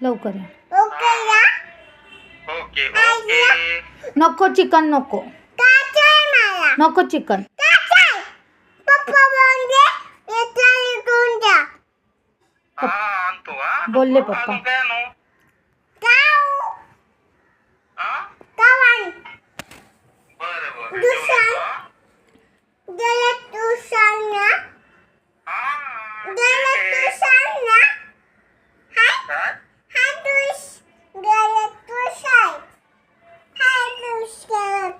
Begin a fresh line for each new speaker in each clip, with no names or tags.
लवकर या.
ओके या.
Okay okay.
नको चिकन नको.
काचाय मला.
नको चिकन.
काचाय. पप्पा बोलले इथला लिहून द्या.
हा आणतो हा.
बोलले पप्पा.
अजून काय आणू?
काऊ.
हा?
कावान.
बरं बरं.
दुसरा.
जेवण हा?
गेले तू सांग ना.
हा.
गेले तू सांग ना. हाय.
काय?
हाय तूस. गेले तू सांग. हाय तूस गेले.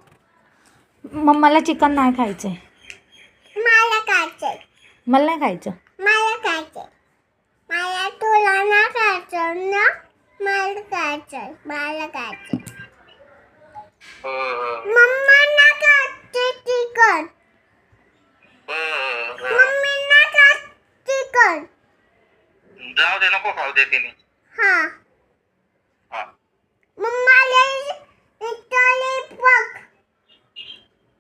मम्माला चिकन नाही खायचंय.
मला खायचंय.
मला नाही खायचं.
मला खायचंय. मला तुला ना खायचं ना. मला खायचंय. मला खायचंय. मम्मा ना खायचं चिकन.
बरं.
मम्मी ना खायचं चिकन.
जाऊ दे नको खाऊ दे तिने.
हा.
हा.
मम्माला इथले पक.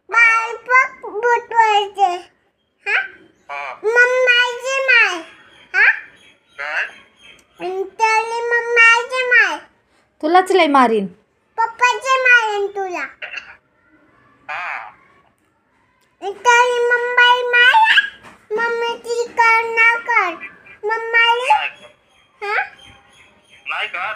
बाय पक बुटवायचे. हा.
हा.
मम्माची माय. हा.
काय?
इथले मम्माची माय.
तुलाच लय मारीन.
पप्पाचे मारेन तुला.
हा.
इथली मुंबई माय. मम्मी चिकन ना कर. मम्माला.
नाही का?
हा.
नाही का?